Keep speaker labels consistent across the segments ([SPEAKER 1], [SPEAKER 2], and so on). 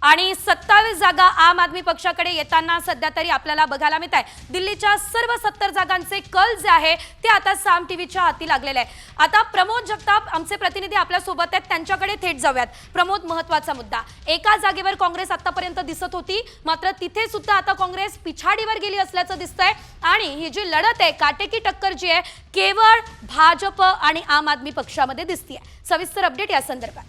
[SPEAKER 1] आणि 27 जागा आम आदमी पक्षाकडे येताना सध्या तरी आपल्याला बघायला मिळत आहे। दिल्लीच्या सर्व 70 जागांचे कल जे आहे ते आता साम टीव्हीच्या हाती लागलेले आहे। आता प्रमोद जगताप आमचे प्रतिनिधी आपल्या सोबत आहेत, त्यांच्याकडे थेट जाऊयात। प्रमोद, महत्त्वाचा मुद्दा, एका जागेवर काँग्रेस आतापर्यंत दिसत होती, मात्र तिथे सुद्धा आता काँग्रेस पिछाडीवर गेली असल्याचं दिसतंय आणि ही जी लढत आहे, काटेकी टक्कर जी आहे केवळ भाजप आणि आम आदमी पक्षामध्ये दिसतीये। सविस्तर अपडेट या संदर्भात।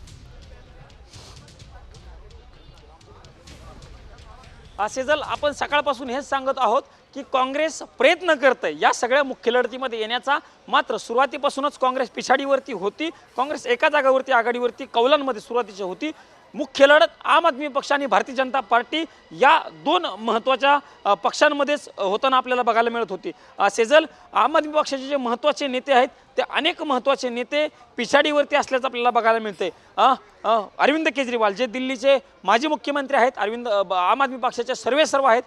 [SPEAKER 2] सेजल, आपण सकाळपासून हेच सांगत आहोत की काँग्रेस प्रयत्न करते या सगळ्या मुख्य लढतीमध्ये येण्याचा, मात्र सुरुवातीपासूनच काँग्रेस पिछाडीवरती होती। काँग्रेस एका जागावरती आघाडीवरती कौलांमध्ये सुरुवातीची होती। मुख्य लढत आम आदमी पक्ष आणि भारतीय जनता पार्टी या दोन महत्त्वाच्या पक्षांमध्येच होताना आपल्याला बघायला मिळत होती। सेजल, आम आदमी पक्षाचे जे महत्त्वाचे नेते आहेत ते अनेक महत्त्वाचे नेते पिछाडीवरती असल्याचं आपल्याला बघायला मिळते। अरविंद केजरीवाल जे दिल्लीचे माजी मुख्यमंत्री आहेत, आम आदमी पक्षाचे सर्वेसर्वा आहेत।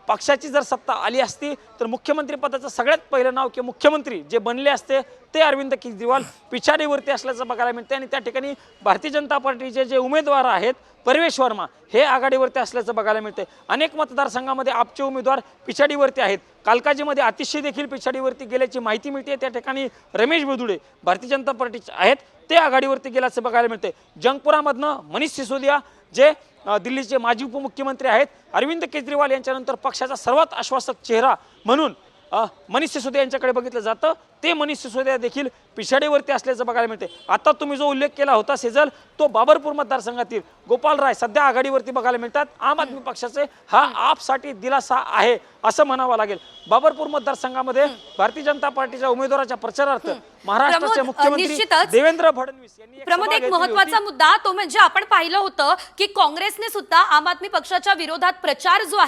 [SPEAKER 2] पक्षाची जर सत्ता आली असती तर मुख्यमंत्री पदाचं सगळ्यात पहिलं नाव किंवा मुख्यमंत्री जे बनले असते ते अरविंद केजरीवाल पिछाडीवरती असल्याचं बघायला मिळते। आणि त्या ठिकाणी भारतीय जनता पार्टीचे जे उमेदवार आहेत परवेश वर्मा हे आघाडीवरती असल्याचं बघायला मिळते। अनेक मतदारसंघामध्ये आपचे उमेदवार पिछाडीवरती आहेत। कालकाजीमध्ये अतिशय देखील पिछाडीवरती गेल्याची माहिती मिळते। त्या ठिकाणी रमेश बिदुडे भारतीय जनता पार्टीचे आहेत ते आघाडीवरती गेल्याचं बघायला मिळते। जंगपुरामधनं मनीष सिसोदिया जे दिल्लीचे माजी उपमुख्यमंत्री आहेत, अरविंद केजरीवाल यांच्यानंतर पक्षाचा सर्वात आश्वासक चेहरा म्हणून मनीष सिसोदिया यांच्याकडे बघितलं जातं। ते मनीष सिसोदिया देखील पिछाडीवरती असल्याचं बघायला मिळते। आता तुम्ही जो उल्लेख केला होता सेजल, तो बाबरपूर मतदारसंघातील गोपाल राय सध्या आघाडीवरती बघायला मिळतात। आम आदमी पक्षाचे हा आपसाठी दिलासा आहे असं म्हणावं लागेल। बाबरपूर मतदारसंघामध्ये भारतीय जनता पार्टीच्या उमेदवाराच्या प्रचारार्थ महाराष्ट्राचे मुख्यमंत्री देवेंद्र फडणवीस यांनी
[SPEAKER 1] प्रमोद, एक महत्त्वाचा मुद्दा तो म्हणजे आपण पाहिलं होतं की काँग्रेसने सुद्धा आम आदमी पक्षाच्या विरोधात प्रचार जो